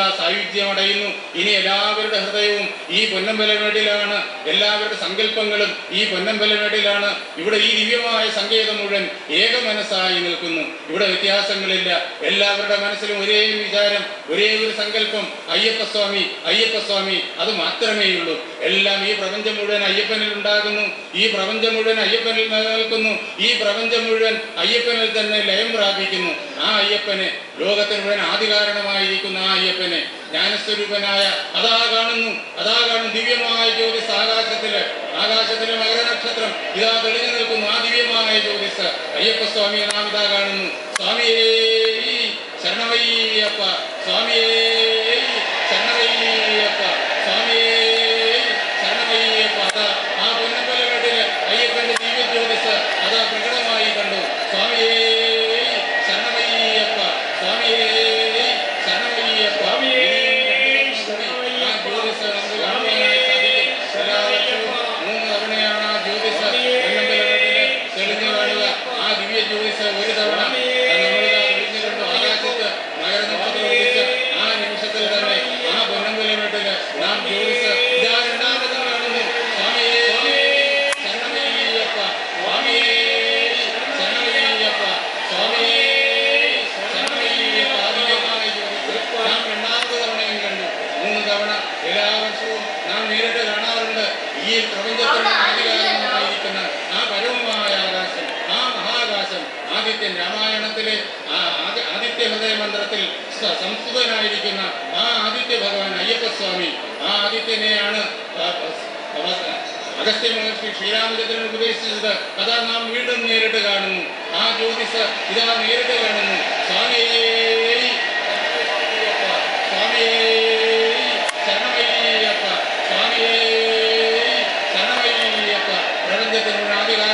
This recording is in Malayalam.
ഇതാ സായുജ്യമടയുന്നു. ഇനി എല്ലാവരുടെ ഹൃദയവും ഈ പൊന്നമ്പലമേട്ടിലാണ്, എല്ലാവരുടെ സങ്കല്പങ്ങളും ഈ പൊന്നമ്പലമേട്ടിലാണ്. ഇവിടെ ഈ ദിവ്യമായ സങ്കേതം മുഴുവൻ ഏക മനസ്സായി നിൽക്കുന്നു. ഇവിടെ വ്യത്യാസങ്ങളില്ല. എല്ലാവരുടെ മനസ്സിലും ഒരേ വിചാരം, ഒരേ ഒരു സങ്കല്പം, അയ്യപ്പസ്വാമി അയ്യപ്പസ്വാമി, അത് മാത്രമേ ഉള്ളൂ. എല്ലാം ഈ പ്രപഞ്ചം മുഴുവൻ അയ്യപ്പനിൽ ഉണ്ടാകുന്നു. ഈ പ്രപഞ്ചം മുഴുവൻ അയ്യപ്പനിൽ നിലനിൽക്കുന്നു. ഈ പ്രപഞ്ചം മുഴുവൻ അയ്യപ്പനിൽ തന്നെ ലയം പ്രാപിക്കുന്നു. ആ അയ്യപ്പനെ, ലോകത്തിന് മുഴുവൻ ആദികാരണമായിരിക്കുന്ന ആ അയ്യപ്പനെ, ജ്ഞാനസ്വരൂപനായ അതാ കാണുന്നു, അതാ കാണുന്നു. ദിവ്യമായ ജ്യോതിസ് ആകാശത്തിലെ മകരനക്ഷത്രം ഇതാ തെളിഞ്ഞു നിൽക്കുന്നു. ആ ദിവ്യമായ ജ്യോതിസ് അയ്യപ്പസ്വാമിയെ നാം ഇതാ കാണുന്നു. സ്വാമിയേ ശരണമയ്യപ്പ, സ്വാമിയേ ശരണമയ്യപ്പ, സ്വാമിയേ ശരണമയ്യപ്പ. അതാ ആ പൊന്നമ്പലമേട്ടില് അയ്യപ്പന്റെ ദിവ്യ ജ്യോതിസ് അതാ പ്രകടമായി കണ്ടു. സ്വാമിയേ ശരണമയ്യപ്പ, സ്വാമിയേ ശരണമയ്യപ്പ. ആ ജ്യോതിസ് നമുക്ക് കാണുവാനായി സാധിക്കും. എല്ലാ വർഷവും 3 തവണയാണ് ആ ജ്യോതിസ് പൊന്നമ്പലമേട്ടില് തെളിഞ്ഞു കാണുക. ആ ദിവ്യ ജ്യോതിസ് ഒരു തവണ നമ്മളിതാ തെളിഞ്ഞു കണ്ടു. ആകാശത്ത് മകരനക്ഷത്രം ഉദിച്ച് ആ നിമിഷത്തിൽ തന്നെ ആ പൊന്നമ്പലമേട്ടില് നാം ജ്യോതിസ് ഇതാ രണ്ടാമത് കാണുന്നു. സ്വാമിയേ ശരണമയ്യപ്പ, സ്വാമിയേ ശരണമയ്യപ്പ, സ്വാമിയേ ശരണമയ്യപ്പ. ആദിത്യമായ ജ്യോതിസ് നാം രണ്ടാമത് തവണയും കണ്ടു. 3 തവണ എല്ലാ വർഷവും നാം നേരിട്ട് കാണാറുണ്ട്. ഈ പ്രപഞ്ചത്തിന്റെ ആധികാരികമായിരിക്കുന്ന ആ പരമമായ ആകാശം, ആ മഹാകാശം, ആദിത്യൻ രാമായണത്തിലെ ആദിത്യ ഹൃദയ മന്ത്രത്തിൽ സംസ്കൃതനായിരിക്കുന്ന ആ ആദിത്യ ഭഗവാൻ അയ്യപ്പസ്വാമി, ആ ആദിത്യനെയാണ് അഗസ്ത്യ മഹർഷി ശ്രീരാമചന്ദ്രൻ ഉപദേശിച്ചത്. അതാ നാം വീണ്ടും നേരിട്ട് കാണുന്നു. ആ ജ്യോതിസ് ഇതാ നേരിട്ട് കാണുന്നു. സ്വാമിയേ സ്വാമിയേ ശരണമയ്യപ്പ, സ്വാമിയേ ശരണമയ്യപ്പ. പ്രപഞ്ചത്തിനുള്ള ആധികാരിക